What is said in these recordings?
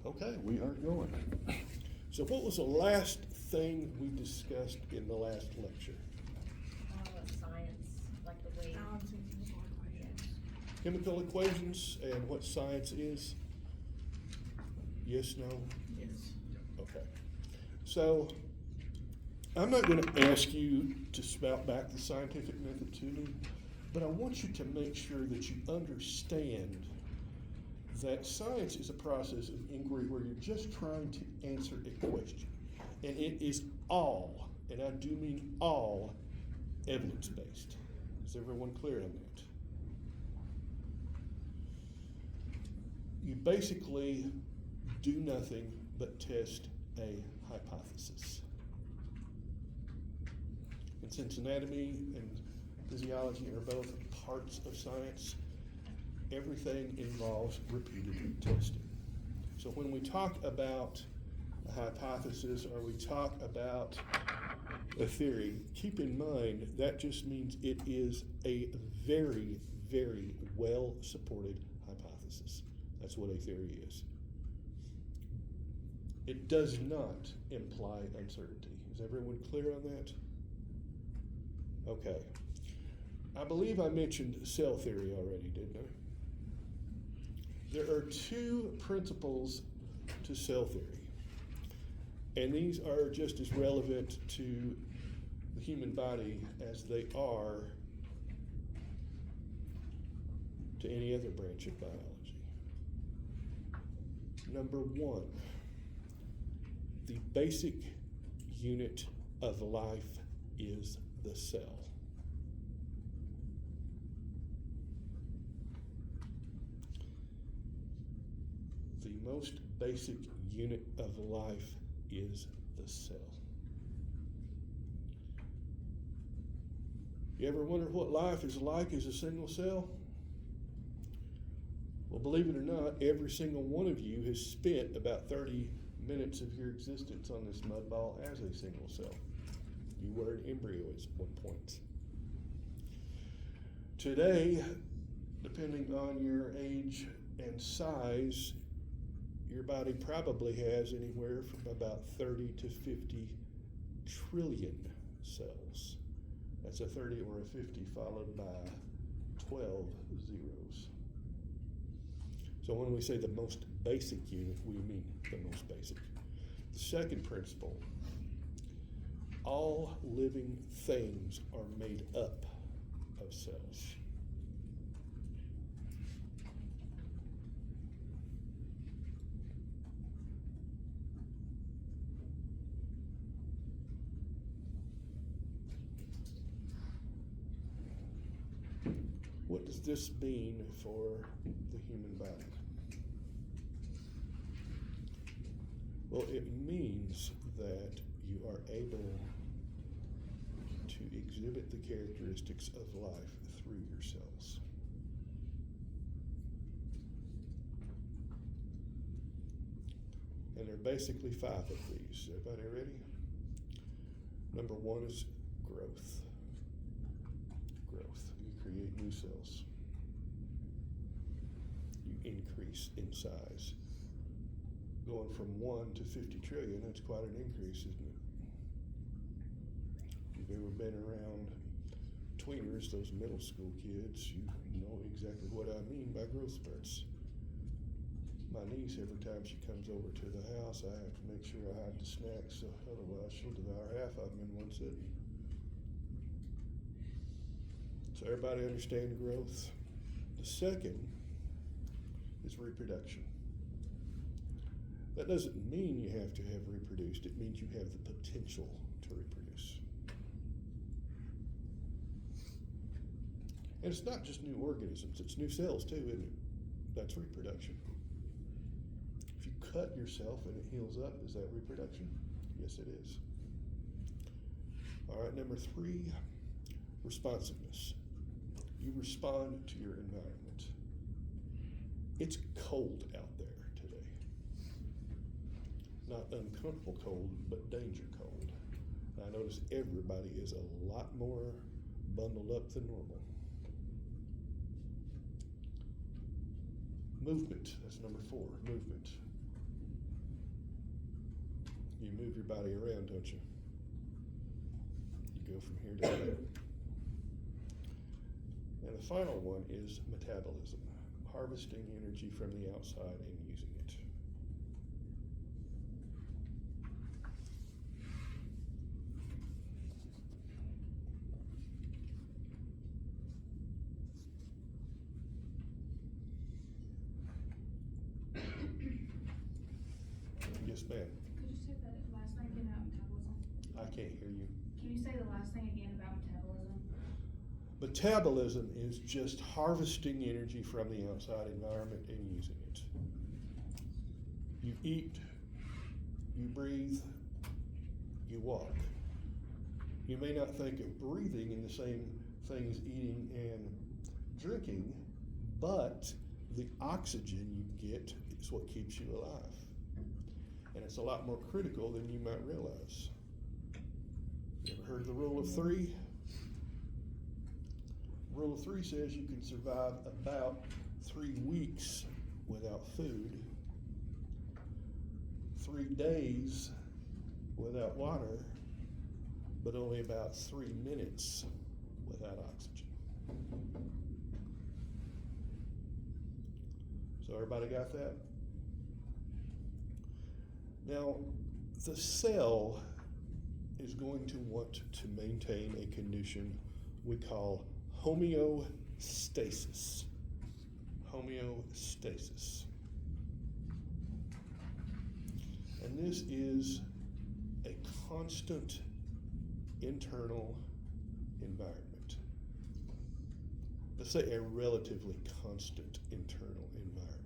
Okay, we are going. So what was the last thing we discussed in the last lecture? Science, like the way. Chemical equations and what science is? Yes, no? Yes. Okay. So I'm not going to ask you to spout back the scientific method to me, but I want you to make sure that you understand that science is a process of inquiry where you're just trying to answer a question. And it is all, and I do mean all, evidence-based. Is everyone clear on that? You basically do nothing but test a hypothesis. And since anatomy and physiology are both parts of science, everything involves repeated testing. So when we talk about a hypothesis or we talk about a theory, keep in mind that just means it is a very, very well supported hypothesis. That's what a theory is. It does not imply uncertainty. Is everyone clear on that? Okay. I believe I mentioned cell theory already, didn't I? There are two principles to cell theory, and these are just as relevant to the human body as they are to any other branch of biology. Number one, the basic unit of life is the cell. The most basic unit of life is the cell. You ever wonder what life is like as a single cell? Well, believe it or not, every single one of you has spent about 30 minutes of your existence on this mud ball as a single cell. You were an embryo at one point. Today, depending on your age and size, your body probably has anywhere from about 30 to 50 trillion cells. That's a 30 or a 50 followed by 12 zeros. So when we say the most basic unit, we mean the most basic. The second principle, all living things are made up of cells. What does this mean for the human body? Well, it means that you are able to exhibit the characteristics of life through your cells. And there are basically 5 of these. Everybody ready? Number 1 is growth. Growth. You create new cells. You increase in size. Going from 1 to 50 trillion, that's quite an increase, isn't it? If you've ever been around tweeners, those middle school kids, you know exactly what I mean by growth spurts. My niece, every time she comes over to the house, I have to make sure I hide the snacks, so otherwise she'll devour half of them in one sitting. So everybody understand growth? The second is reproduction. That doesn't mean you have to have reproduced. It means you have the potential to reproduce. And it's not just new organisms, it's new cells too, isn't it? That's reproduction. If you cut yourself and it heals up, is that reproduction? Yes, it is. All right, number 3, responsiveness. You respond to your environment. It's cold out there today. Not uncomfortable cold, but danger cold. And I notice everybody is a lot more bundled up than normal. Movement, that's number 4, movement. You move your body around, don't you? You go from here to there. And the final one is metabolism, harvesting energy from the outside and using it. Yes, ma'am. Could you say that last thing again about metabolism? I can't hear you. Can you say the last thing again about metabolism? Metabolism is just harvesting energy from the outside environment and using it. You eat, you breathe, you walk. You may not think of breathing in the same thing as eating and drinking, but the oxygen you get is what keeps you alive. And it's a lot more critical than you might realize. You ever heard of the rule of three? Rule of three says you can survive about 3 weeks without food, 3 days without water, but only about 3 minutes without oxygen. So everybody got that? Now, the cell is going to want to maintain a condition we call homeostasis. Homeostasis. And this is a constant internal environment. Let's say a relatively constant internal environment.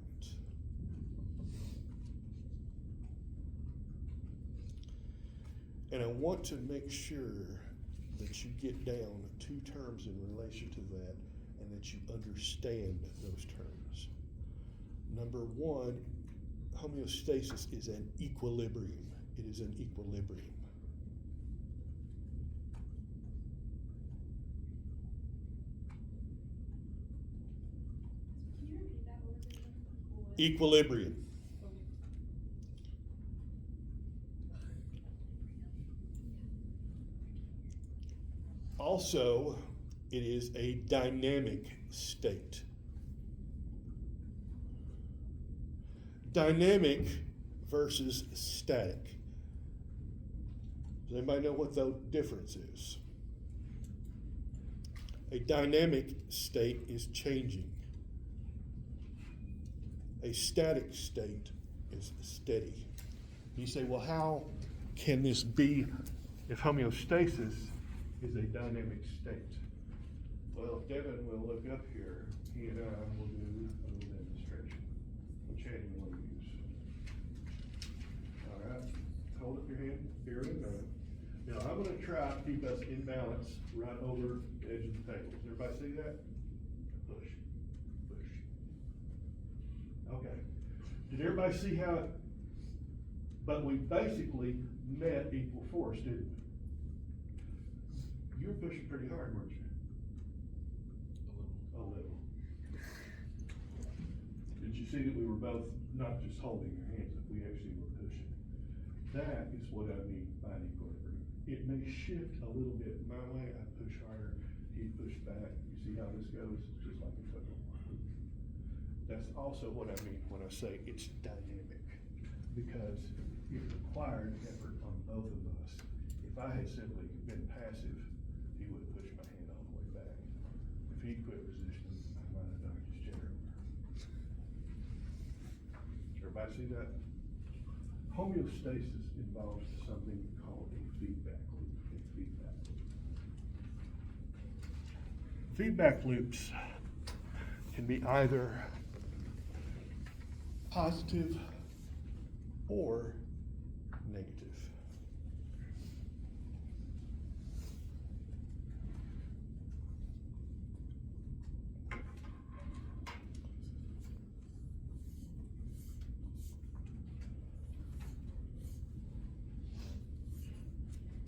And I want to make sure that you get down 2 terms in relation to that and that you understand those terms. Number 1, homeostasis is an equilibrium. It is an equilibrium. Can you repeat that word again? Equilibrium. Also, it is a dynamic state. Dynamic versus static. Does anybody know what the difference is? A dynamic state is changing. A static state is steady. You say, well, how can this be if homeostasis is a dynamic state? Well, if Devin will look up here, he and I will do a little demonstration. Which hand do you want to use? All right, hold up your hand, here and there. Now, I'm going to try to keep us in balance right over the edge of the table. Does everybody see that? Push, push. Okay. Did everybody see how it, but we basically met equal force, didn't we? You were pushing pretty hard, weren't you? A little. Did you see that we were both not just holding your hands up, we actually were pushing? That is what I mean by an equilibrium. It may shift a little bit my way, I push harder, he pushed back. You see how this goes? It's just like a football. That's also what I mean when I say it's dynamic, because it required effort on both of us. If I had simply been passive, he would have pushed my hand all the way back. If he'd quit resisting, I might have knocked his chair over. Everybody see that? Homeostasis involves something called a feedback loop. Feedback loops can be either positive or negative.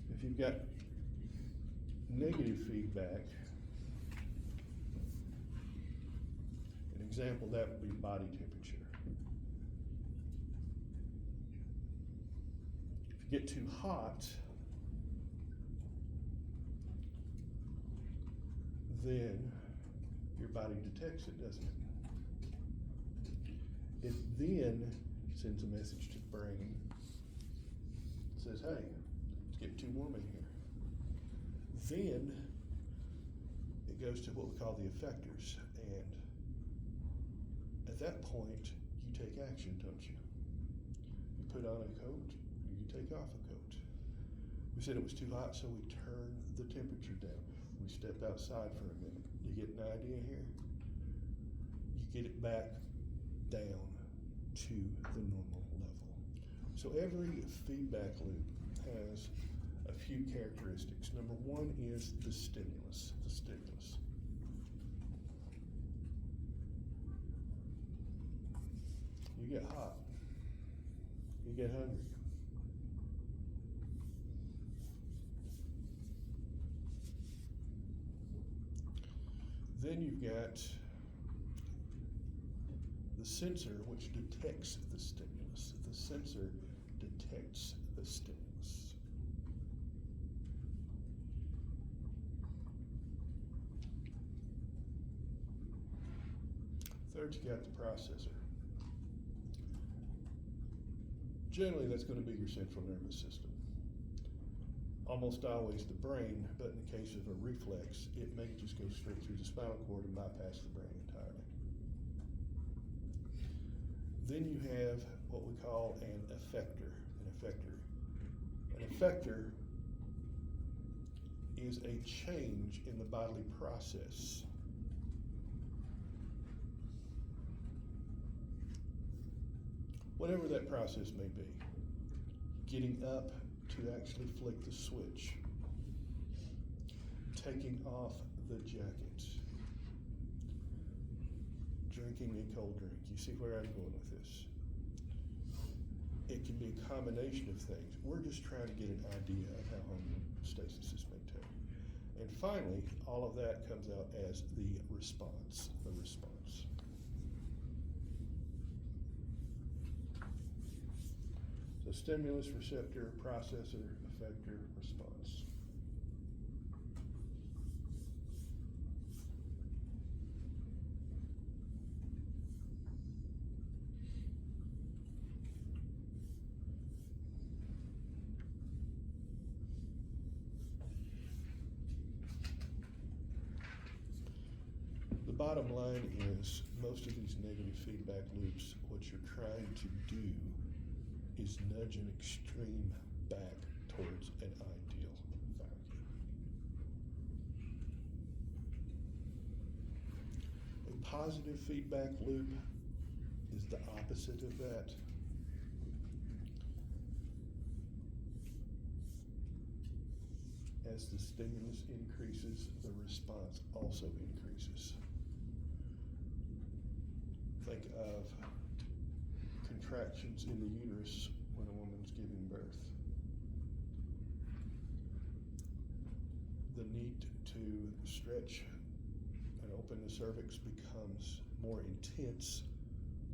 If you've got negative feedback, an example that would be body temperature. If get too hot, then your body detects it, doesn't it? It then sends a message to the brain. It says, hey, it's getting too warm in here. Then it goes to what we call the effectors, and at that point, you take action, don't you? You put on a coat, or you take off a coat. We said it was too hot, so we turned the temperature down. We stepped outside for a minute. You get an idea here? You get it back down to the normal level. So every feedback loop has a few characteristics. Number one is the stimulus. You get hot. You get hungry. Then you've got the sensor, which detects the stimulus. The sensor detects the stimulus. Third, you got the processor. Generally, that's going to be your central nervous system. Almost always the brain, but in the case of a reflex, it may just go straight through the spinal cord and bypass the brain entirely. Then you have what we call an effector. An effector is a change in the bodily process. Whatever that process may be. Getting up to actually flick the switch. Taking off the jacket. Drinking a cold drink. You see where I'm going with this? It can be a combination of things. We're just trying to get an idea of how homeostasis is maintained. And finally, all of that comes out as the response. So stimulus, receptor, processor, effector, response. The bottom line is most of these negative feedback loops, what you're trying to do is nudge an extreme back towards an ideal value. A positive feedback loop is the opposite of that. As the stimulus increases, the response also increases. Think of contractions in the uterus when a woman's giving birth. The need to stretch and open the cervix becomes more intense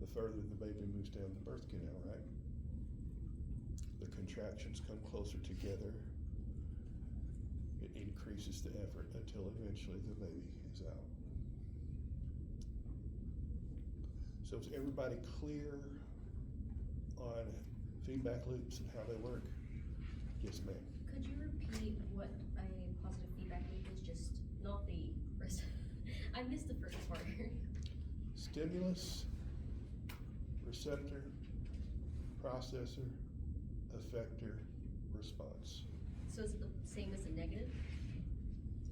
the further the baby moves down the birth canal, right? The contractions come closer together. It increases the effort until eventually the baby is out. So is everybody clear on feedback loops and how they work? Yes, ma'am. Could you repeat what a positive feedback loop is? Just not the rest. I missed the first part. Stimulus, receptor, processor, effector, response. So is it the same as a negative?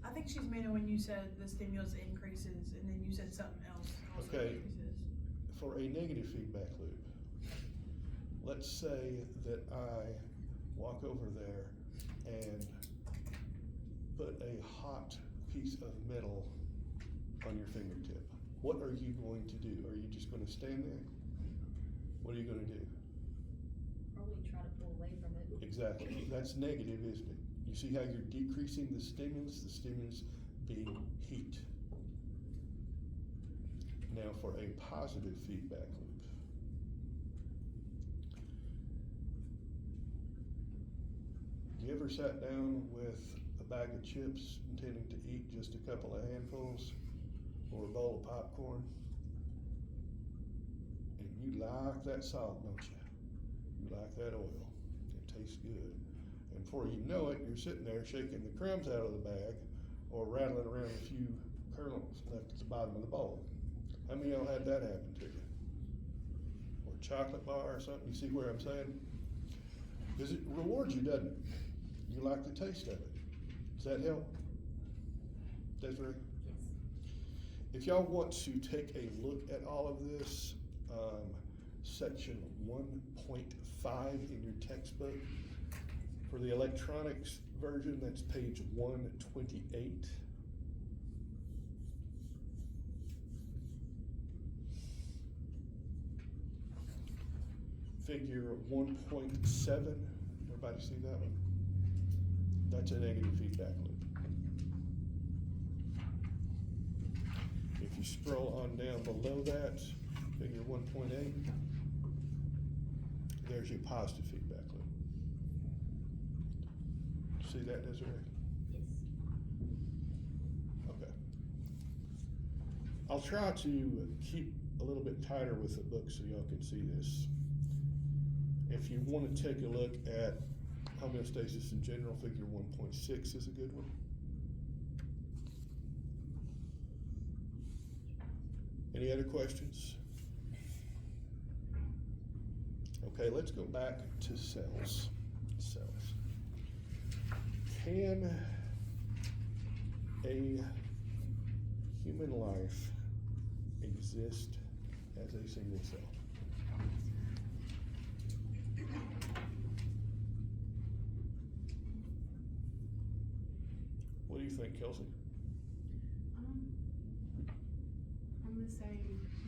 I think she's meaning when you said the stimulus increases and then you said something else also Okay. increases. For a negative feedback loop, let's say that I walk over there and put a hot piece of metal on your fingertip. What are you going to do? Are you just going to stand there? What are you going to do? Probably try to pull away from it. Exactly. That's negative, isn't it? You see how you're decreasing the stimulus being heat. Now for a positive feedback loop. You ever sat down with a bag of chips intending to eat just a couple of handfuls or a bowl of popcorn? And you like that salt, don't you? You like that oil. It tastes good. And before you know it, you're sitting there shaking the crumbs out of the bag or rattling around a few kernels left at the bottom of the bowl. How many of y'all had that happen to you? Or a chocolate bar or something? You see where I'm saying? Because it rewards you, doesn't it? You like the taste of it. Does that help? Desiree? Yes. If y'all want to take a look at all of this, section 1.5 in your textbook, for the electronics version, that's page 128. Figure 1.7, everybody see that one? That's a negative feedback loop. If you scroll on down below that, figure 1.8, there's your positive feedback loop. See that, Desiree? Yes. Okay. I'll try to keep a little bit tighter with the book so y'all can see this. If you want to take a look at homeostasis in general, figure 1.6 is a good one. Any other questions? Okay, let's go back to cells. Cells. Can a human life exist as a single cell? What do you think, Kelsey? I'm gonna say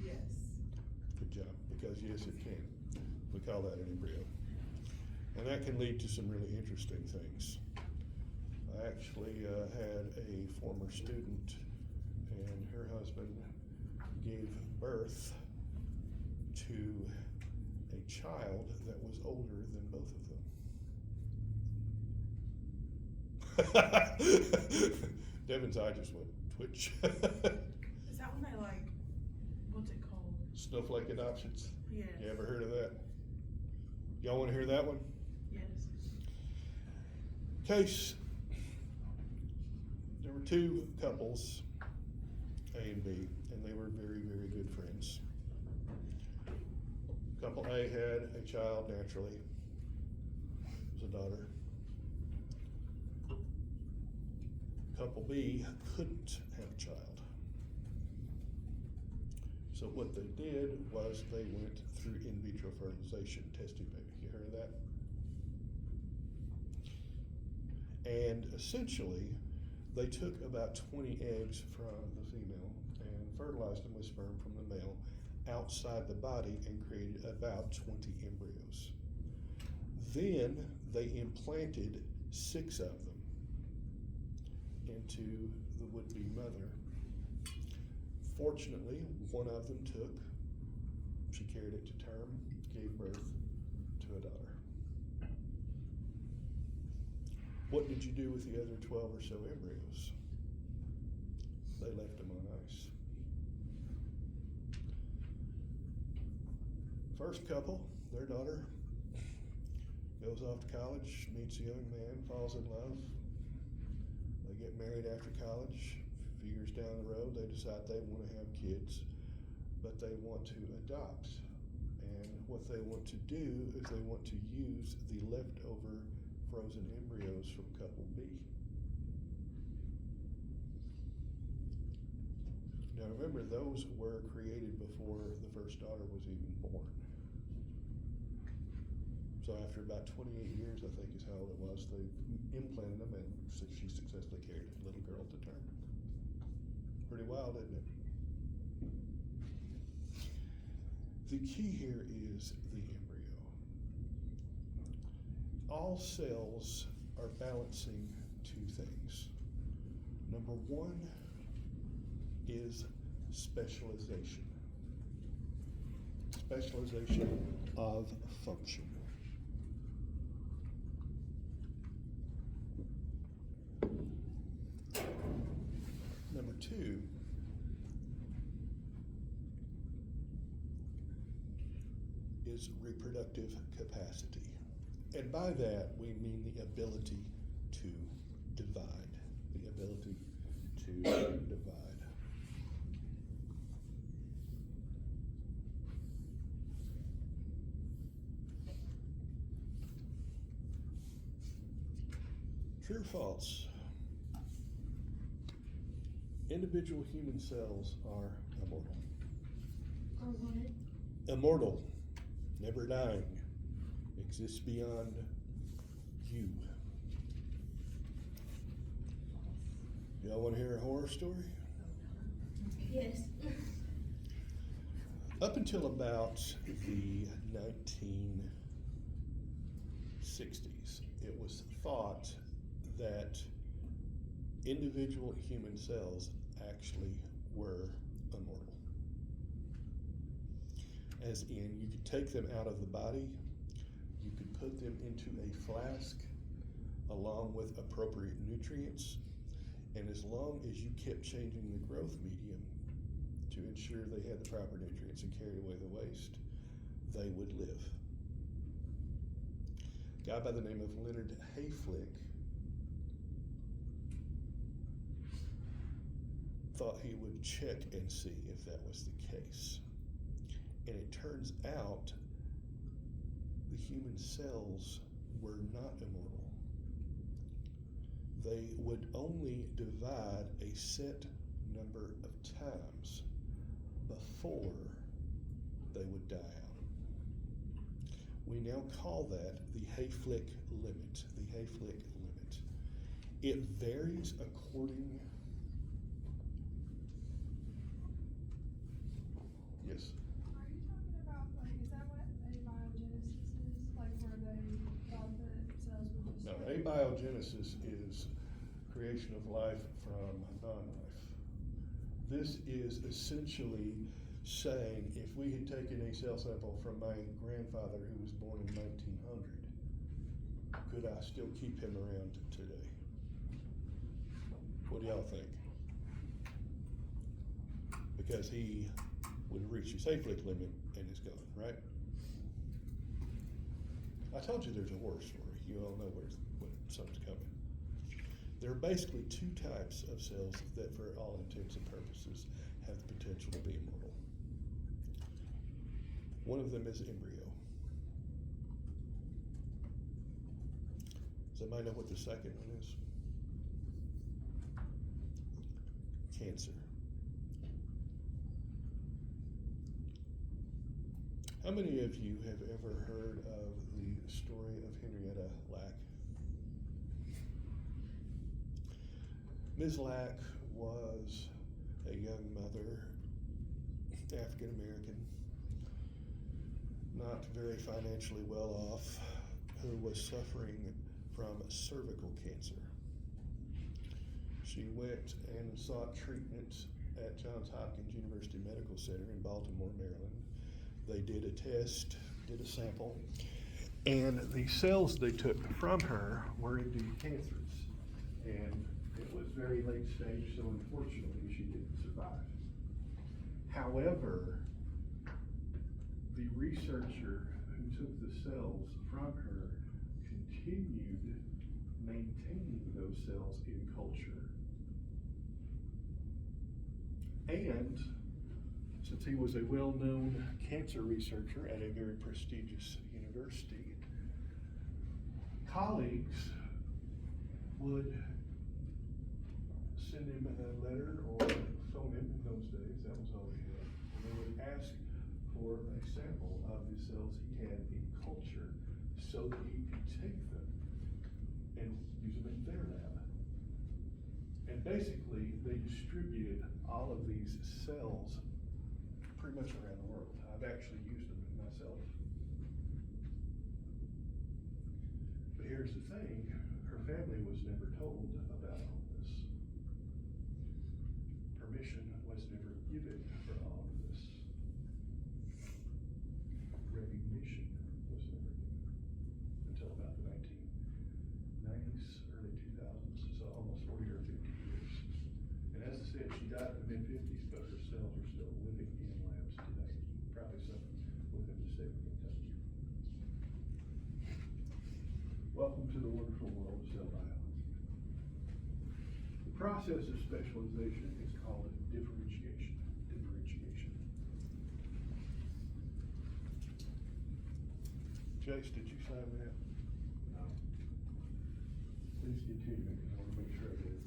yes. Good job, because yes, it can. We call that an embryo. And that can lead to some really interesting things. I actually had a former student, and her husband gave birth to a child that was older than both of them. Devin's eye just went twitch. Is that when they like, what's it called? Snowflake adoptions. Yes. You ever heard of that? Y'all want to hear that one? Yes. Case. There were two couples, A and B, and they were very, very good friends. Couple A had a child naturally. It was a daughter. Couple B couldn't have a child. So what they did was they went through in vitro fertilization, testing baby. You heard of that? And essentially, they took about 20 eggs from the female and fertilized them with sperm from the male outside the body and created about 20 embryos. Then they implanted 6 of them into the would-be mother. Fortunately, one of them took. She carried it to term, gave birth to a daughter. What did you do with the other 12 or so embryos? They left them on ice. First couple, their daughter goes off to college, meets a young man, falls in love. They get married after college. A few years down the road, they decide they want to have kids, but they want to adopt. And what they want to do is they want to use the leftover frozen embryos from couple B. Now remember, those were created before the first daughter was even born. So after about 28 years, I think is how old it was, they implanted them and she successfully carried a little girl to term. Pretty wild, isn't it? The key here is the embryo. All cells are balancing 2 things. Number 1 is specialization. Specialization of function. two is reproductive capacity. And by that, we mean the ability to divide. The ability to divide. True or false? Individual human cells are immortal. Or what? Immortal, never dying, exists beyond you. Y'all want to hear a horror story? Yes. Up until about the 1960s, it was thought that individual human cells actually were immortal. As in, you could take them out of the body, you could put them into a flask along with appropriate nutrients, and as long as you kept changing the growth medium to ensure they had the proper nutrients and carried away the waste, they would live. A guy by the name of Leonard Hayflick thought he would check and see if that was the case. And it turns out the human cells were not immortal. They would only divide a set number of times before they would die out. We now call that the Hayflick limit. The Hayflick limit. It varies according. Yes. Are you talking about, like, is that what abiogenesis is? Like, where they thought that cells would just. No, abiogenesis is creation of life from non-life. This is essentially saying if we had taken a cell sample from my grandfather who was born in 1900, could I still keep him around today? What do y'all think? Because he would have reached his Hayflick limit and is gone, right? I told you there's a horror story. You all know where something's coming. There are basically two types of cells that, for all intents and purposes, have the potential to be immortal. One of them is embryo. Does anybody know what the second one is? Cancer. How many of you have ever heard of the story of Henrietta Lack? Ms. Lack was a young mother, African American, not very financially well off, who was suffering from cervical cancer. She went and sought treatment at Johns Hopkins University Medical Center in Baltimore, Maryland. They did a test, did a sample, and the cells they took from her were indeed cancerous. And it was very late stage, so unfortunately she didn't survive. However, the researcher who took the cells from her continued maintaining those cells in culture. And since he was a well-known cancer researcher at a very prestigious university, colleagues would send him a letter or phone him in those days, that was all he had, and they would ask for a sample of the cells he had in culture so that he could take them and use them in their lab. And basically, they distributed all of these cells pretty much around the world. I've actually used them myself. But here's the thing, her family was never told about all this. Permission was never given for all of this. Recognition was never given until about the 1990s, early 2000s, so almost 40 or 50 years. And as I said, she died cell biology. The process of specialization is called differentiation. Chase, did you sign that? No. Please continue, because I want to make sure I get it.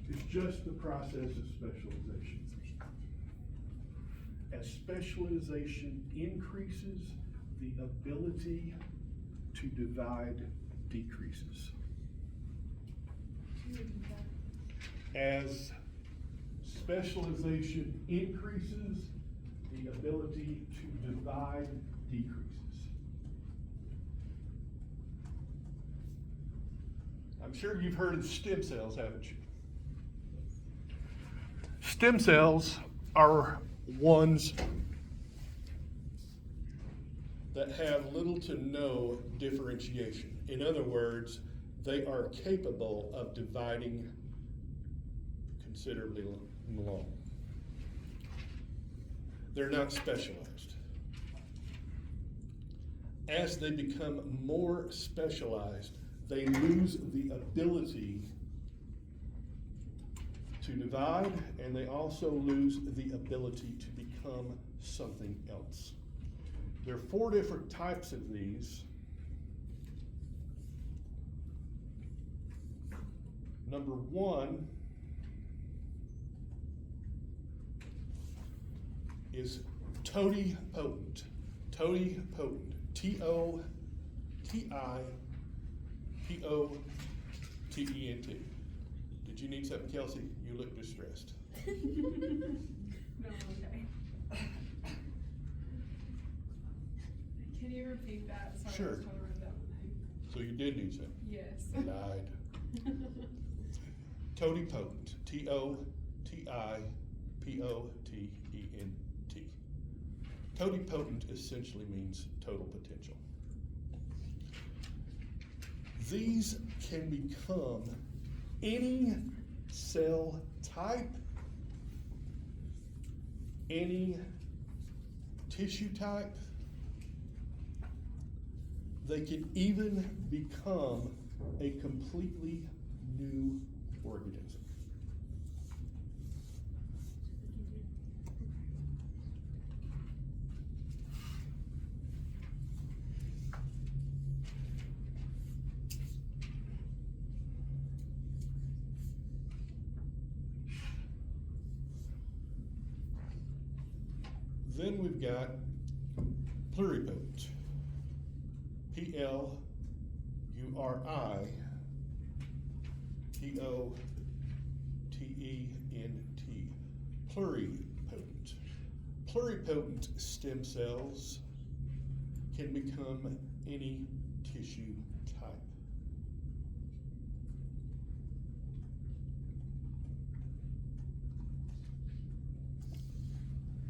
It's just the process of specialization. As specialization increases, the ability to divide decreases. As specialization increases, the ability to divide decreases. I'm sure you've heard of stem cells, haven't you? Stem cells are ones that have little to no differentiation. In other words, they are capable of dividing considerably long. They're not specialized. As they become more specialized, they lose the ability to divide, and they also lose the ability to become something else. There are 4 different types of these. Number 1 is totipotent. Totipotent. Totipotent. Did you need something, Kelsey? You look distressed. No, okay. Can you repeat that? Sorry, Sure. I was trying to write down the name. So you did need something. Yes. Lied. Totipotent. Totipotent. Totipotent essentially means total potential. These can become any cell type, any tissue type. They can even become a completely new organism. Then we've got pluripotent. Pluripotent. Pluripotent. Pluripotent stem cells can become any tissue type.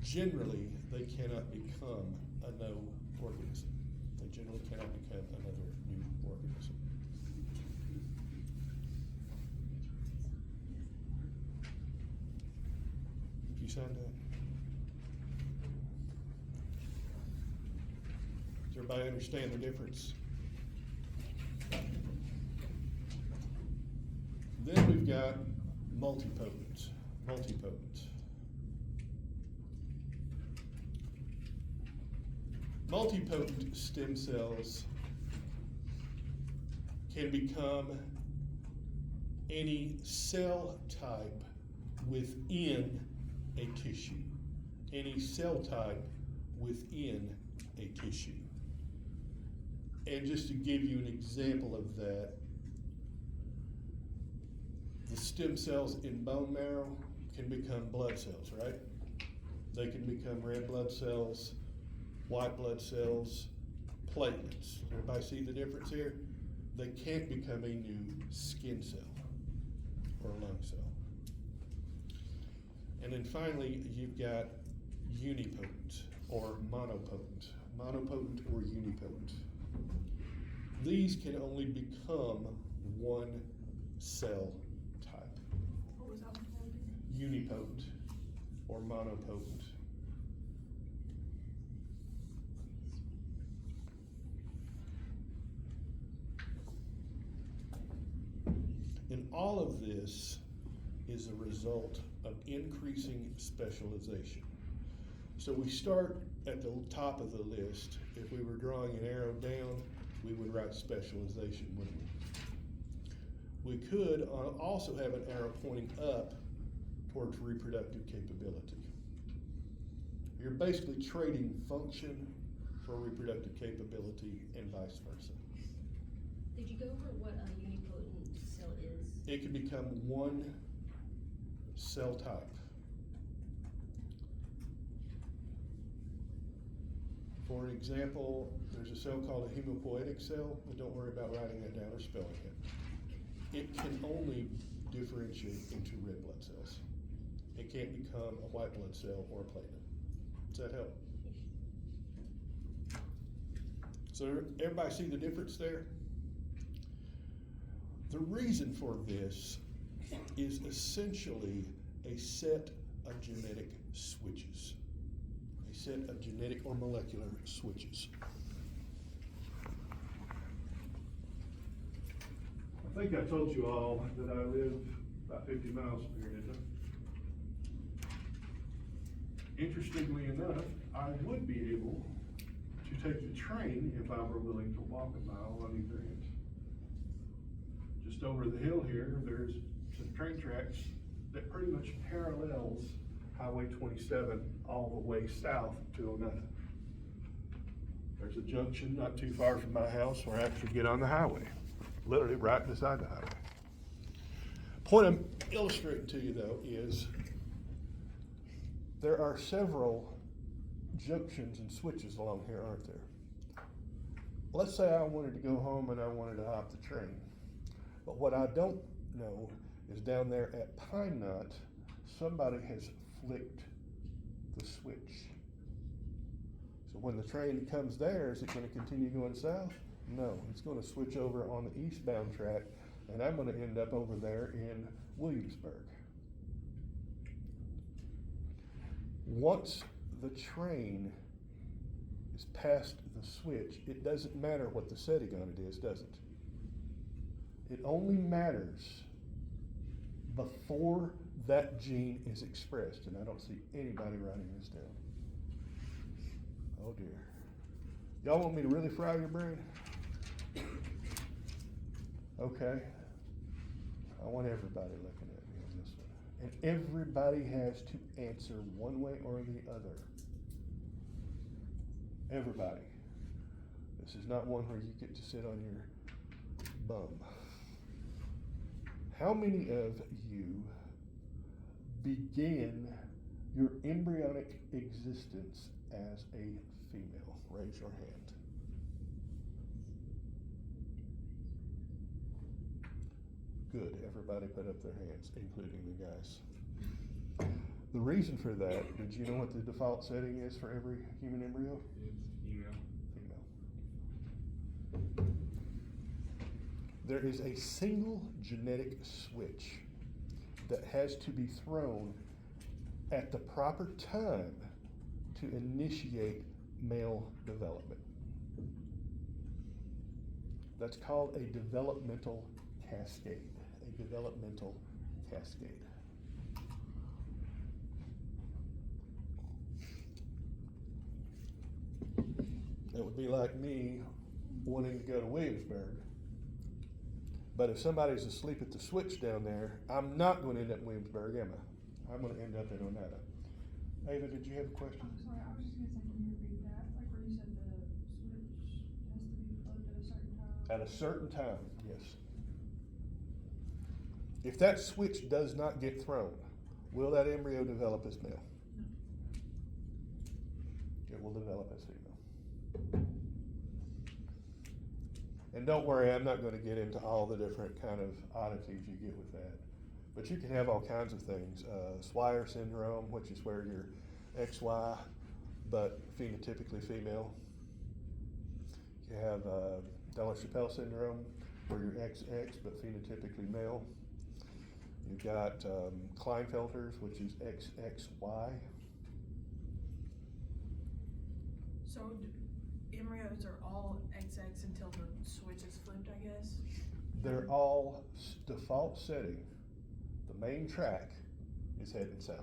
Generally, they cannot become a no organism. They generally cannot become another new organism. You signed that? Does everybody understand the difference? Then we've got multipotent. Multipotent stem cells can become any cell type within a tissue. Any cell type within a tissue. And just to give you an example of that, the stem cells in bone marrow can become blood cells, right? They can become red blood cells, white blood cells, platelets. Everybody see the difference here? They can't become a new skin cell or lung cell. And then finally, you've got unipotent or monopotent. Monopotent or unipotent. These can only become one cell type. What was that one called? Unipotent or monopotent. all of this is a result of increasing specialization. So we start at the top of the list. If we were drawing an arrow down, we would write specialization, wouldn't we? We could also have an arrow pointing up towards reproductive capability. You're basically trading function for reproductive capability and vice versa. Did you go over what a unipotent cell is? It can become one cell type. For an example, there's a cell called a hematopoietic cell, but don't worry about writing that down or spelling it. It can only differentiate into red blood cells. It can't become a white blood cell or a platelet. Does that help? So everybody see the difference there? The reason for this is essentially a set of genetic switches. A set of genetic or molecular switches. I think I told you all that I live about 50 miles from here, didn't I? Interestingly enough, I would be able to take the train if I were willing to walk a mile on either end. Just over the hill here, there's some train tracks that pretty much parallels Highway 27 all the way south to Oneida. There's a junction not too far from my house where I actually get on the highway, literally right beside the highway. Point I'm illustrating to you though is there are several junctions and switches along here, aren't there? Let's say I wanted to go home and I wanted to hop the train. But what I don't know is down there at Pine Knot, somebody has flicked the switch. So when the train comes there, is it going to continue going south? No, it's going to switch over on the eastbound track, and I'm going to end up over there in Williamsburg. Once the train is past the switch, it doesn't matter what the setting on it is, does it? It only matters before that gene is expressed, and I don't see anybody writing this down. Oh dear. Y'all want me to really fry your brain? Okay. I want everybody looking at me on this one. And everybody has to answer one way or the other. Everybody. This is not one where you get to sit on your bum. How many of you began your embryonic existence as a female? Raise your hand. Good, everybody put up their hands, including the guys. The reason for that, did you know what the default setting is for every human embryo? It's female. Female. There is a single genetic switch that has to be thrown at the proper time to initiate male development. That's called a developmental cascade. A developmental cascade. That would be like me wanting to go to Williamsburg. But if somebody's asleep at the switch down there, I'm not going to end up in Williamsburg, am I? I'm going to end up in Oneida. Ava, did you have a question? I'm sorry, I was just gonna say, can you repeat that? Like where you said the switch has to be plugged at a certain time? At a certain time, yes. If that switch does not get thrown, will that embryo develop as male? No. It will develop as female. And don't worry, I'm not going to get into all the different kind of oddities you get with that. But you can have all kinds of things. Swyer syndrome, which is where you're XY, but phenotypically female. You have Della-Chapelle syndrome, where you're XX, but phenotypically male. You've got Klinefelter's, which is XXY. So embryos are all XX until the switch is flipped, I guess? They're all default setting. The main track is heading south.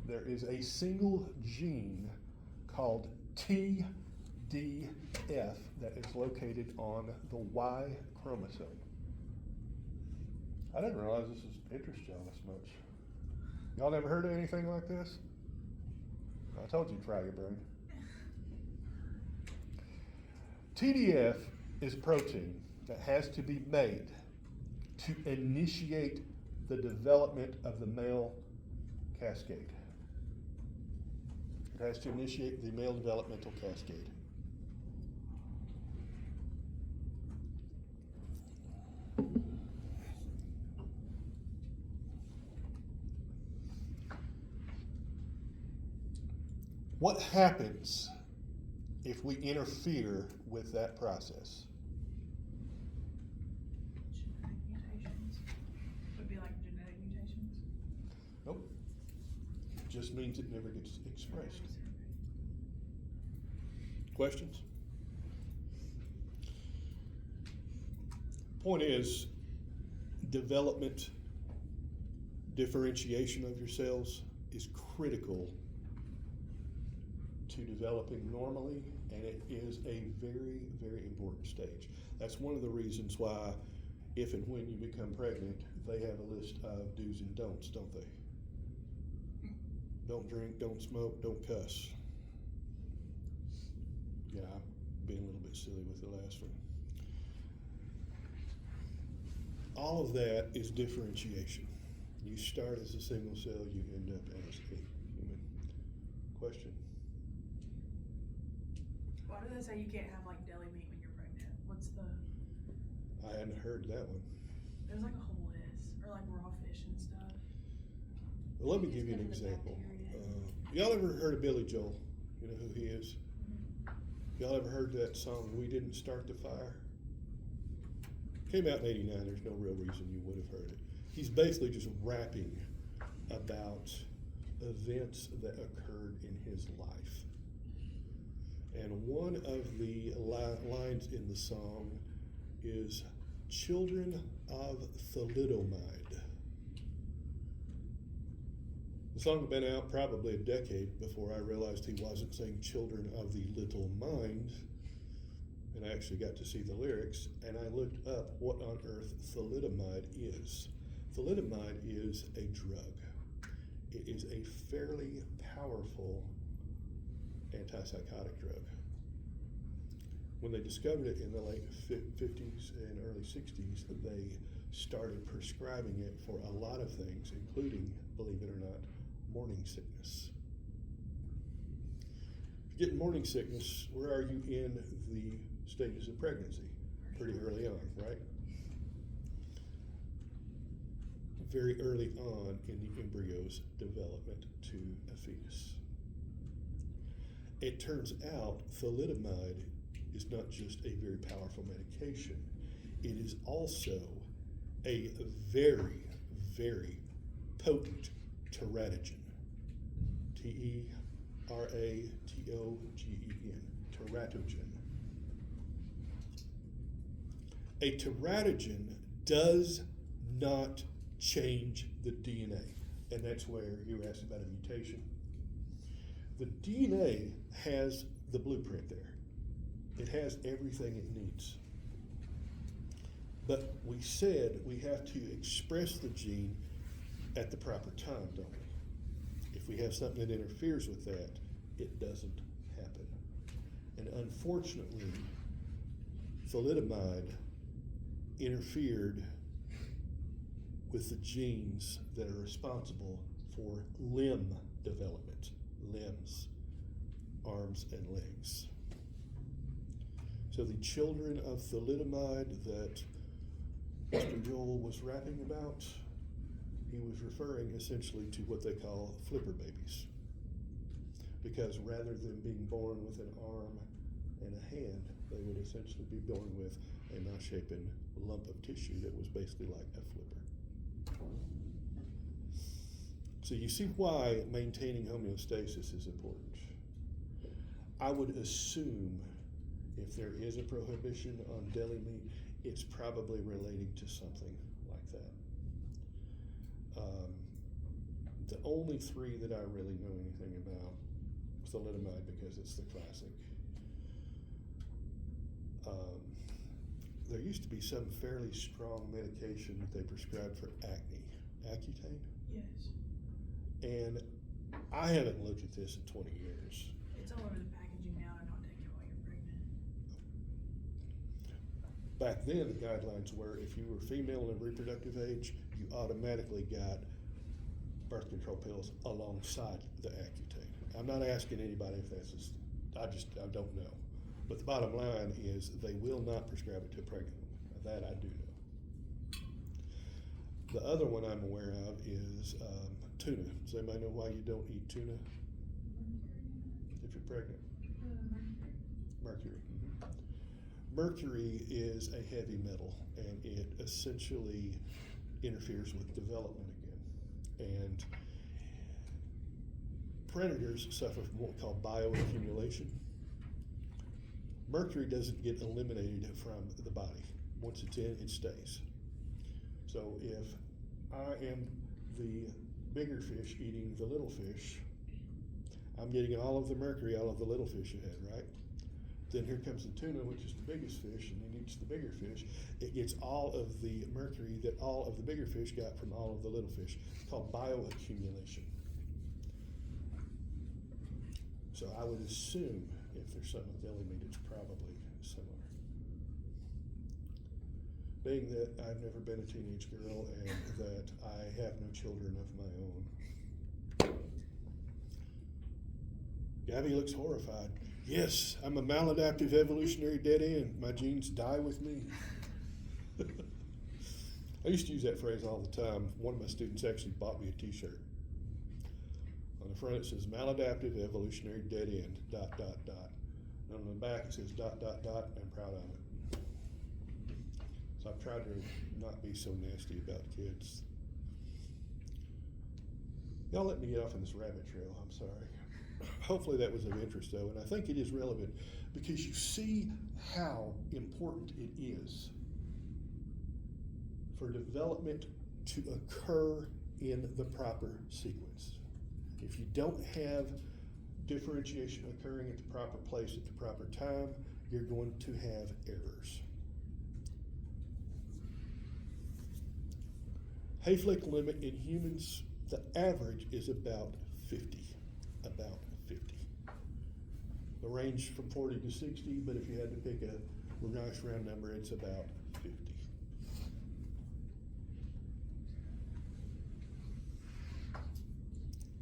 There is a single gene called TDF that is located on the Y chromosome. I didn't realize this was interest y'all this much. Y'all never heard of anything like this? I told you to try your brain. TDF is a protein that has to be made to initiate the development of the male cascade. It has to initiate the male developmental cascade. What happens if we interfere with that process? Genetic mutations. Would be like genetic mutations. Nope. It just means it never gets expressed. Questions? Point is, development, differentiation of your cells is critical to developing normally, and it is a very, very important stage. That's one of the reasons why, if and when you become pregnant, they have a list of do's and don'ts, don't they? Don't drink, don't smoke, don't cuss. Yeah, I'm being a little bit silly with the last one. All of that is differentiation. You start as a single cell, you end up as a human. Question? Why do they say you can't have like deli meat when you're pregnant? What's the? I hadn't heard that one. There's like a whole list, or like raw fish and stuff. Well, let me Just give you an because of the example. bacteria. Y'all ever heard of Billy Joel? You know who he is? Y'all ever heard that song, We Didn't Start the Fire? Came out in '89, there's no real reason you would have heard it. He's basically just rapping about events that occurred in his life. And one of the lines in the song is, children of thalidomide. The song had been out probably a decade before I realized he wasn't saying children of the little mind. And I actually got to see the lyrics, and I looked up what on earth thalidomide is. Thalidomide is a drug. It is a fairly powerful antipsychotic drug. When they discovered it in the late 50s and early 60s, they started prescribing it for a lot of things, including, believe it or not, morning sickness. If you get morning sickness, where are you in the stages of pregnancy? Pretty early on, right? Very early on in the embryo's development to a fetus. It turns out thalidomide is not just a very powerful medication, it is also a very, very potent teratogen. Teratogen. Teratogen. A teratogen does not change the DNA, and that's where you asked about a mutation. The DNA has the blueprint there. It has everything it needs. But we said we have to express the gene at the proper time, don't we? If we have something that interferes with that, it doesn't happen. And unfortunately, thalidomide interfered with the genes that are responsible for limb development, limbs, arms and legs. So the children of thalidomide that Mr. Joel was rapping about, he was referring essentially to what they call flipper babies. Because rather than being born with an arm and a hand, they would essentially be born with a misshapen lump of tissue that was basically like a flipper. So you see why maintaining homeostasis is important. I would assume If there is a prohibition on deli meat, it's probably relating to something like that. The only three that I really know anything about, thalidomide because it's the classic. There used to be some fairly strong medication that they prescribed for acne, Accutane, Yes. and I haven't looked at this in 20 years. It's all over the packaging now, to not take it while you're pregnant. Back then, the guidelines were if you were female and of reproductive age, you automatically got birth control pills alongside the Accutane. I'm not asking anybody if that's just, I don't know. But the bottom line is they will not prescribe it to a pregnant woman. That I do know. The other one I'm aware of is tuna. Does anybody know why you don't eat tuna if you're pregnant? Mercury. Mercury is a heavy metal, and it essentially interferes with development again. And predators suffer from what we call bioaccumulation. Mercury doesn't get eliminated from the body. Once it's in, it stays. So if I am the bigger fish eating the little fish, I'm getting all of the mercury out of the little fish ahead, right? Then here comes the tuna, which is the biggest fish, and it eats the bigger fish. It gets all of the mercury that all of the bigger fish got from all of the little fish. It's called bioaccumulation. So I would assume if there's something with deli meat, it's probably similar. Being that I've never been a teenage girl and that I have no children of my own. Gabby looks horrified. Yes, I'm a maladaptive evolutionary dead end. My genes die with me. I used to use that phrase all the time. One of my students actually bought me a t-shirt. On the front it says maladaptive evolutionary dead end, ... And on the back it says ... I'm proud of it. So I've tried to not be so nasty about kids. Y'all let me get off on this rabbit trail, I'm sorry. Hopefully that was of interest though, and I think it is relevant because you see how important it is for development to occur in the proper sequence. If you don't have differentiation occurring at the proper place at the proper time, you're going to have errors. Hayflick limit in humans, the average is about 50. About 50. The range from 40 to 60, but if you had to pick a nice round number, it's about 50.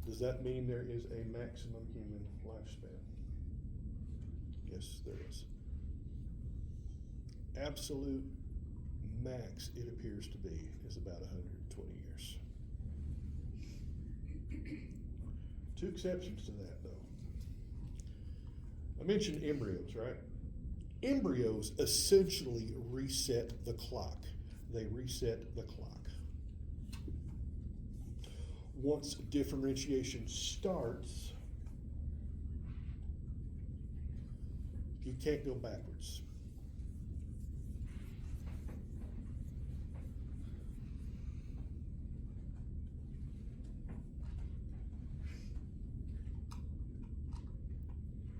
Does that mean there is a maximum human lifespan? Yes, there is. Absolute max, it appears to be, is about 120 years. Two exceptions to that, though. I mentioned embryos, right? Embryos essentially reset the clock. They reset the clock. Once differentiation starts, you can't go backwards.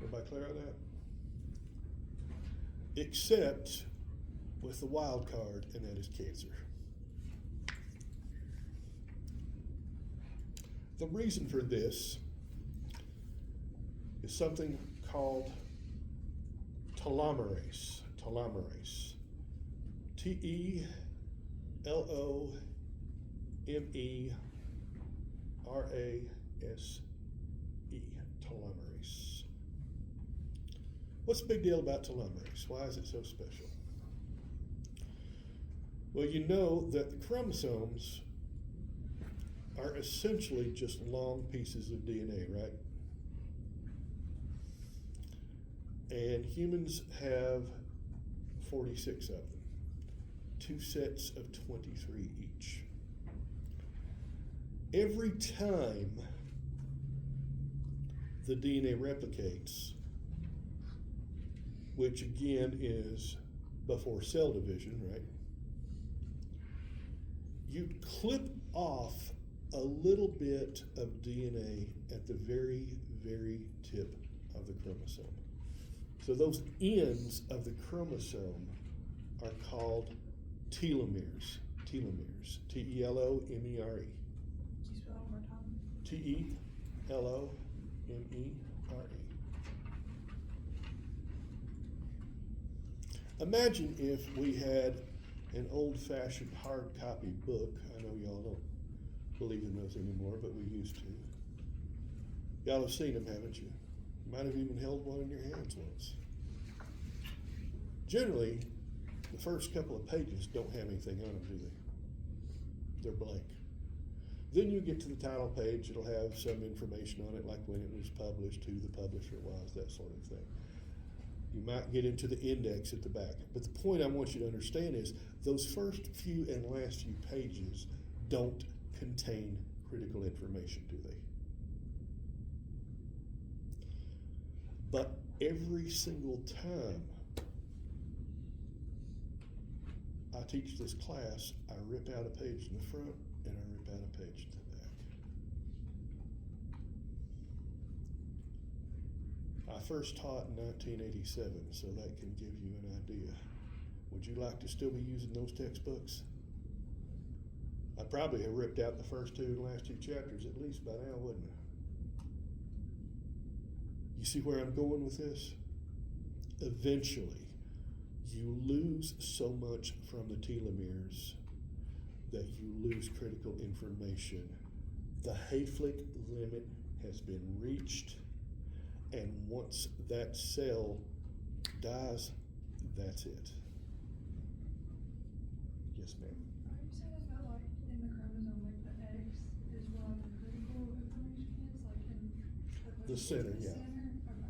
Everybody clear on that? Except with the wild card, and that is cancer. The reason for this is something called telomerase. Telomerase. Telomerase. Telomerase. What's the big deal about telomerase? Why is it so special? Well, you know that the chromosomes are essentially just long pieces of DNA, right? And humans have 46 of them, 2 sets of 23 each. Every time the DNA replicates, which again is before cell division, right? You clip off a little bit of DNA at the very, very tip of the chromosome. So those ends of the chromosome are called telomeres. Telomeres. Telomere. Could you spell it one more time? Telomere. Imagine if we had an old-fashioned hard copy book. I know y'all don't believe in those anymore, but we used to. Y'all have seen them, haven't you? You might have even held one in your hands once. Generally, the first couple of pages don't have anything on them, do they? They're blank. Then you get to the title page, it'll have some information on it, like when it was published, who the publisher was, that sort of thing. You might get into the index at the back. But the point I want you to understand is those first few and last few pages don't contain critical information, do they? But every single time I teach this class, I rip out a page in the front and I rip out a page in the back. I first taught in 1987, so that can give you an idea. Would you like to still be using those textbooks? I probably have ripped out the first two and last two chapters at least by now, wouldn't I? You see where I'm going with this? Eventually, you lose so much from the telomeres that you lose critical information. The Hayflick limit has been reached, and once that cell dies, that's it. Yes, ma'am. Are you saying about like in the chromosome, like the X is where all the critical information is, like in The center, yeah. Center? Okay.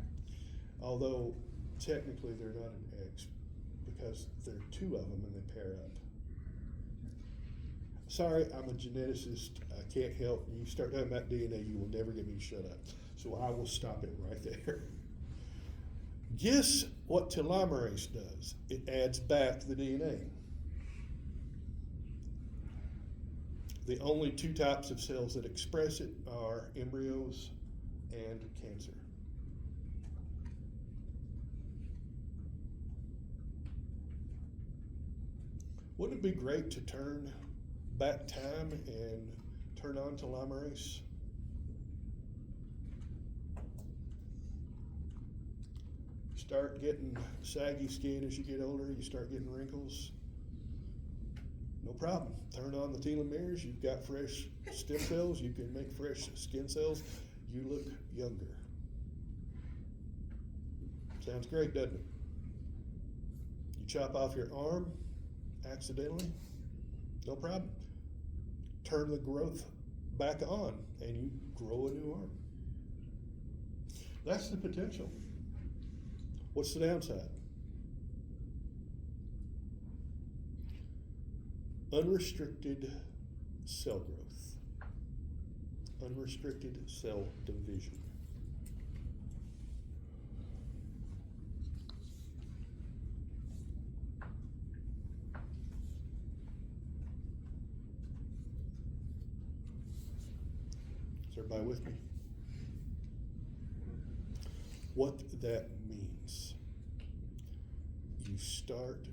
Although technically they're not an X because there are two of them and they pair up. Sorry, I'm a geneticist. I can't help. You start talking about DNA, you will never get me to shut up. So I will stop it right there. Guess what telomerase does? It adds back the DNA. The only two types of cells that express it are embryos and cancer. Wouldn't it be great to turn back time and turn on telomerase? You start getting saggy skin as you get older, you start getting wrinkles. No problem. Turn on the telomeres, you've got fresh stem cells, you can make fresh skin cells, you look younger. Sounds great, doesn't it? You chop off your arm accidentally, no problem. Turn the growth back on and you grow a new arm. That's the potential. What's the downside? Unrestricted cell growth, unrestricted cell division. Is everybody with me? What that means, you start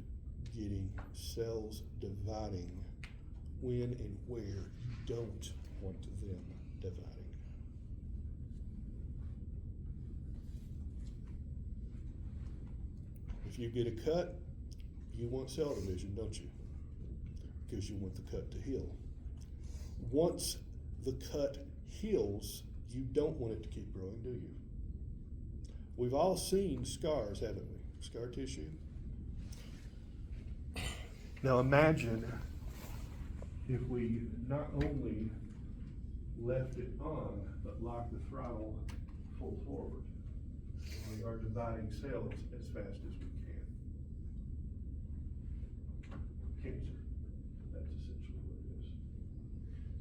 getting cells dividing when and where you don't want them dividing. If you get a cut, you want cell division, don't you? Because you want the cut to heal. Once the cut heals, you don't want it to keep growing, do you? We've all seen scars, haven't we? Scar tissue. Now imagine if we not only left it on, but locked the throttle full forward. We are dividing cells as fast as we can. Cancer, that's essentially what it is.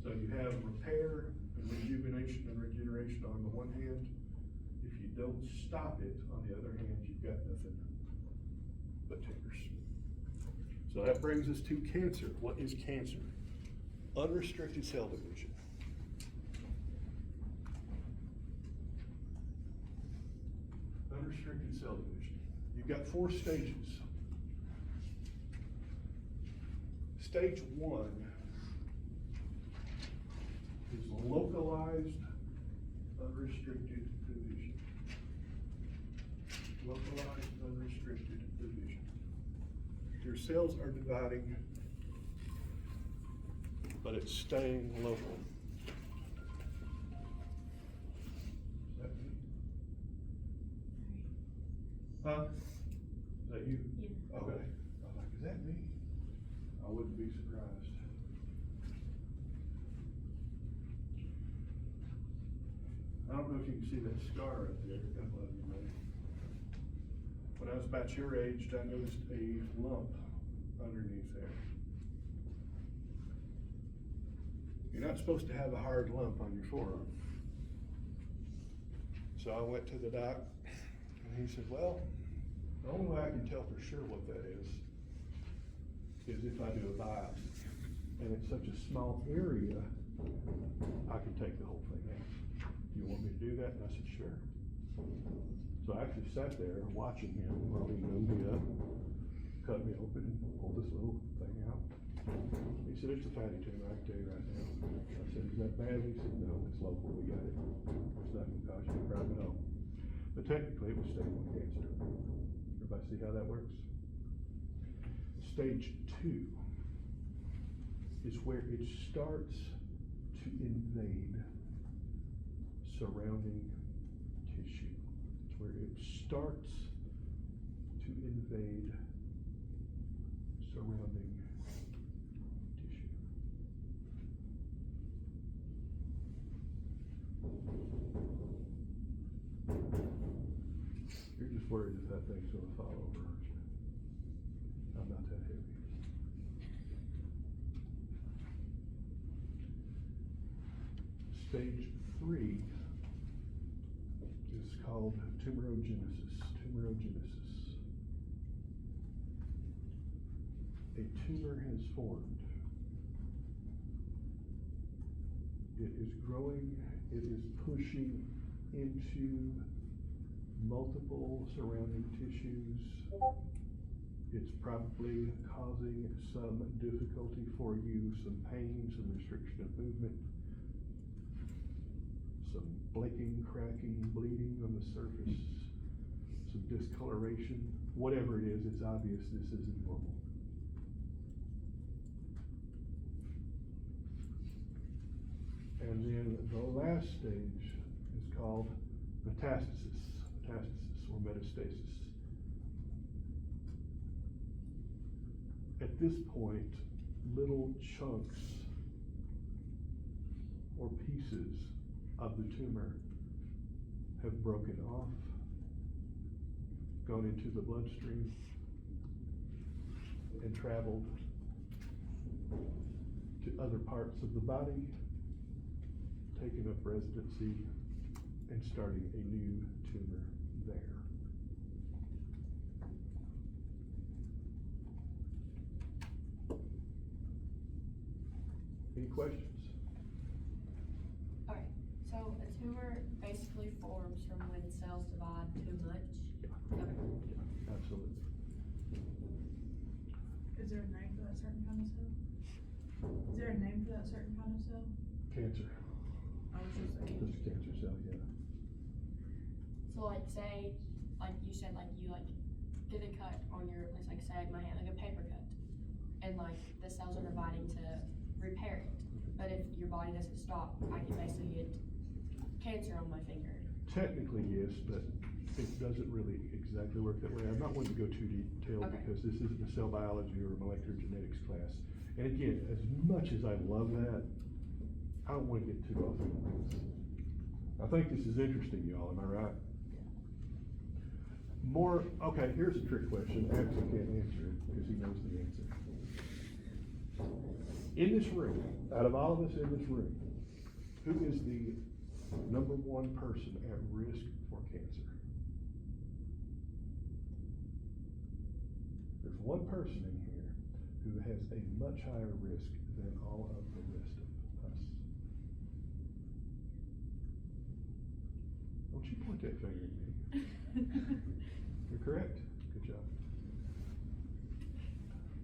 So you have repair and rejuvenation and regeneration on the one hand. If you don't stop it, on the other hand, you've got nothing but tumors. So that brings us to cancer. What is cancer? Unrestricted cell division. Unrestricted cell division. You've got 4 stages. Stage 1 is localized unrestricted division. Localized unrestricted division. Your cells are dividing, but it's staying local. Is that me? Huh? Is that you? Yeah. Okay. I was like, is that me? I wouldn't be surprised. I don't know if you can see that scar up there, a couple of you may. When I was about your age, I noticed a lump underneath there. You're not supposed to have a hard lump on your forearm. So I went to the doc, and he said, well, the only way I can tell for sure what that is if I do a biopsy. And it's such a small area, I can take the whole thing out. You want me to do that? And I said, sure. So I actually sat there watching him while he moved me up, cut me open, and pulled this little thing out. He said, it's a fatty tumor, I can tell you right now. I said, is that bad? He said, no, it's local, we got it. It's not gonna cause you a problem at all. But technically, it was stage 1 cancer. Everybody see how that works? Stage 2 is where it starts to invade surrounding tissue. It's where it starts to invade surrounding tissue. You're just worried that thing's gonna fall over, aren't you? I'm not that heavy. Stage 3 is called tumorigenesis. Tumorigenesis. A tumor has formed. It is growing, it is pushing into multiple surrounding tissues. It's probably causing some difficulty for you, some pain, some restriction of movement, some blinking, cracking, bleeding on the surface, some discoloration. Whatever it is, it's obvious this isn't normal. And then the last stage is called metastasis or metastasis. At this point, little chunks or pieces of the tumor have broken off, gone into the bloodstream, and traveled to other parts of the body, taking up residency, and starting a new tumor there. Any questions? Alright, so a tumor basically forms from when cells divide too much? Yeah. Okay. Yeah, absolutely. Is there a name for that certain kind of cell? Is there a name for that certain kind of cell? Cancer, I was just just saying. a cancer cell, yeah. So like say, like you said, like you like get a cut on your, let's like say my hand, like a paper cut. And like the cells are dividing to repair it. But if your body doesn't stop, I can basically get cancer on my finger. Technically, yes, but it doesn't really exactly work that way. I'm not going to go too detailed Okay. because this isn't a cell biology or a molecular genetics class. And again, as much as I love that, I don't want to get too off on this. I think this is interesting, y'all, am I right? More, okay, here's a trick question. Axel can't answer it because he knows the answer. In this room, out of all of us in this room, who is the number 1 person at risk for cancer? one person in here who has a much higher risk than all of the rest of us. Don't you point that finger at me. You're correct. Good job.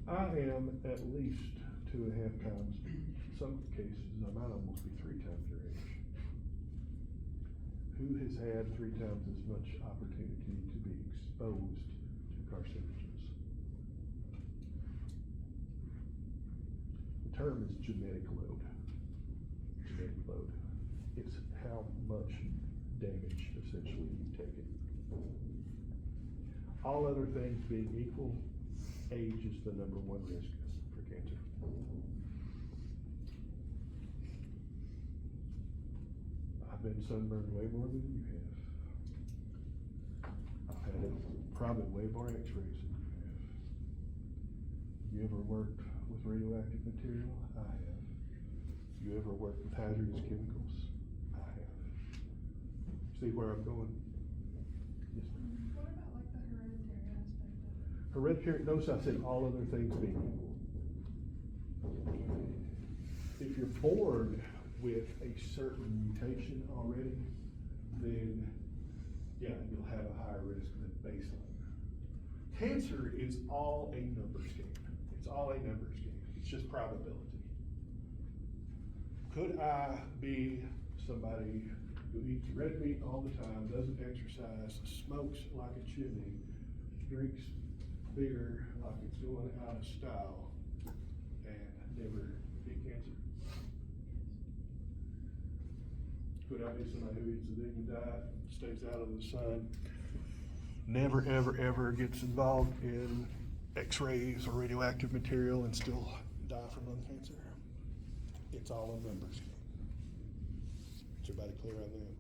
I am at least 2.5 times, in some cases, I might almost be 3 times your age. Who has had 3 times as much opportunity to be exposed to carcinogens? The term is genetic load. Genetic load. It's how much damage essentially you've taken. All other things being equal, age is the number 1 risk for cancer. I've been sunburned way more than you have. I've had probably way more x-rays than you have. You ever worked with radioactive material? I have. You ever worked with hazardous chemicals? I have. See where I'm going? Yes, ma'am. What about like the hereditary aspect of it? Hereditary, notice I said all other things being equal. If you're born with a certain mutation already, then yeah, you'll have a higher risk than baseline. Cancer is all a numbers game. It's all a numbers game. It's just probability. Could I be somebody who eats red meat all the time, doesn't exercise, smokes like a chimney, drinks beer like it's going out of style, and never get cancer? Could I be somebody who eats a vegan diet, stays out of the sun, never, ever, ever gets involved in x-rays or radioactive material and still die from lung cancer? It's all a numbers game. Is everybody clear on that?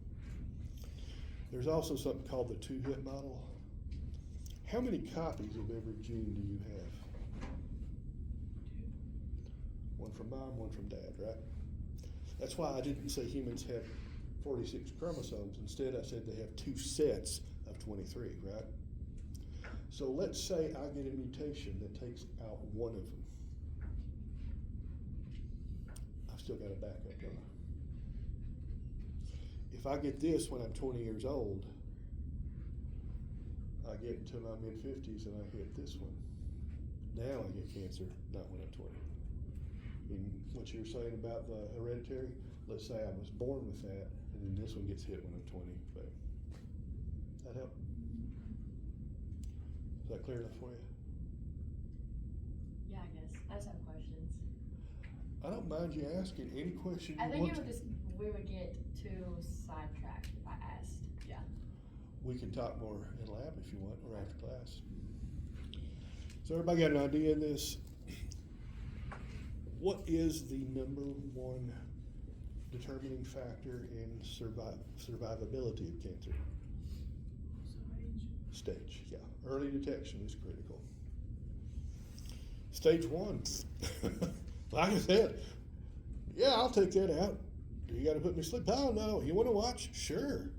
There's also something called the 2-hit model. How many copies of every gene do you have? 2. One from mom, one from dad, right? That's why I didn't say humans have 46 chromosomes. Instead, I said they have 2 sets of 23, right? So let's say I get a mutation that takes out one of them. I've still got a backup, don't I? If I get this when I'm 20 years old, I get into my mid-50s and I hit this one. Now I get cancer, not when I'm 20. And what you were saying about the hereditary, let's say I was born with that, and then this one gets hit when I'm 20. But that help? Is that clear enough for you? Yeah, I guess. I just have questions. I don't mind you asking any question you I think want. it would just, we would get too sidetracked if I asked. Yeah. We can talk more in lab if you want, or after class. So everybody got an idea of this? What is the number 1 determining factor in survivability of cancer? Stage, yeah. Early detection is critical. Stage 1, like I said, yeah, I'll take that out. You gotta put me to sleep. Oh no, you wanna watch? Sure.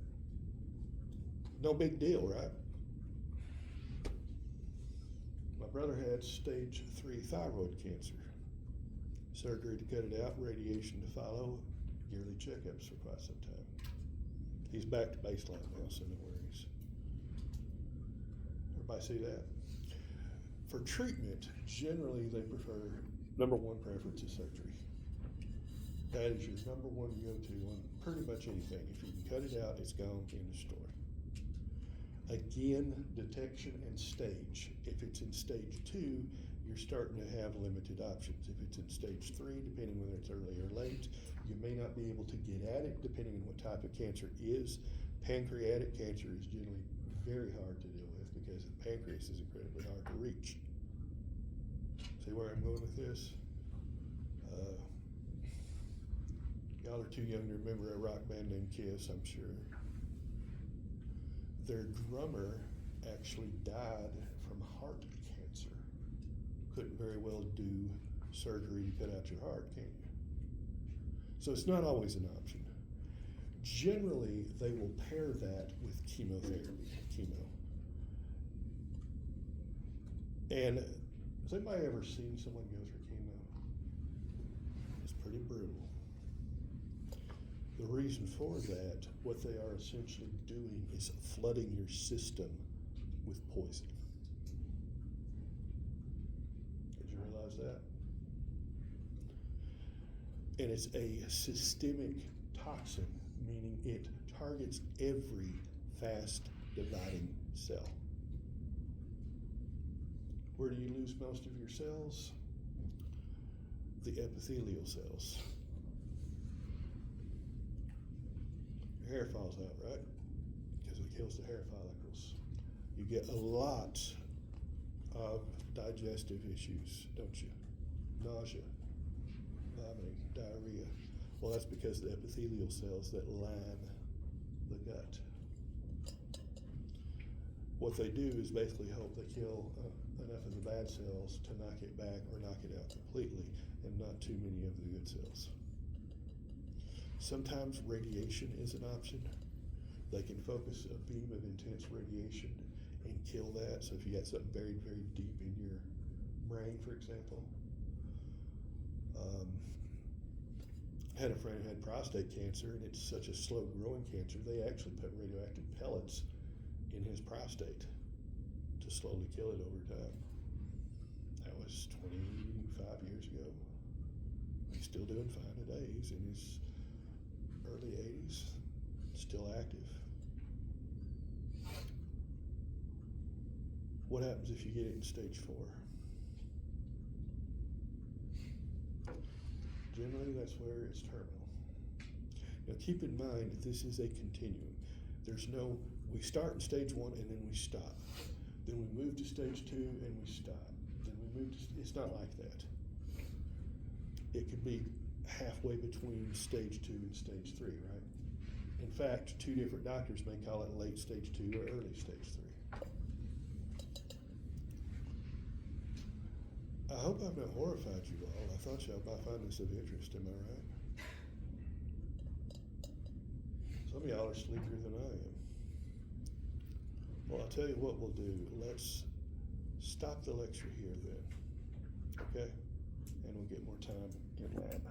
No big deal, right? My brother had stage 3 thyroid cancer. Surgery to cut it out, radiation to follow, yearly checkups for quite some time. He's back to baseline now, so no worries. Everybody see that? For treatment, generally they prefer, number 1 preference is surgery. That is your number 1 go-to on pretty much anything. If you can cut it out, it's gone, end of story. Again, detection and stage. If it's in stage 2, you're starting to have limited options. If it's in stage 3, depending whether it's early or late, you may not be able to get at it depending on what type of cancer is. Pancreatic cancer is generally very hard to deal with because the pancreas is incredibly hard to reach. See where I'm going with this? Y'all are too young to remember a rock band named Kiss, I'm sure. Their drummer actually died from heart cancer. Couldn't very well do surgery to cut out your heart, can you? So it's not always an option. Generally, they will pair that with chemotherapy, chemo. And Has anybody ever seen someone go through chemo? It's pretty brutal. The reason for that, what they are essentially doing is flooding your system with poison. Did you realize that? And it's a systemic toxin, meaning it targets every fast dividing cell. Where do you lose most of your cells? The epithelial cells. Your hair falls out, right? Because it kills the hair follicles. You get a lot of digestive issues, don't you? Nausea, vomiting, diarrhea. Well, that's because the epithelial cells that line the gut. What they do is basically hope they kill enough of the bad cells to knock it back or knock it out completely, and not too many of the good cells. Sometimes radiation is an option. They can focus a beam of intense radiation and kill that. So if you got something buried very deep in your brain, for example. I had a friend who had prostate cancer, and it's such a slow growing cancer, they actually put radioactive pellets in his prostate to slowly kill it over time. That was 25 years ago. He's still doing fine today. He's in his early 80s, still active. What happens if you get it in stage 4? Generally, that's where it's terminal. Now keep in mind that this is a continuum. There's no, we start in stage 1 and then we stop. Then we move to stage 2 and we stop. Then we move to, it's not like that. It could be halfway between stage 2 and stage 3, right? In fact, 2 different doctors may call it late stage 2 or early stage 3. I hope I've not horrified you all. I thought y'all might find this of interest, am I right? Some of y'all are sleepier than I am. Well, I'll tell you what we'll do. Let's stop the lecture here then, okay? And we'll get more time in lab.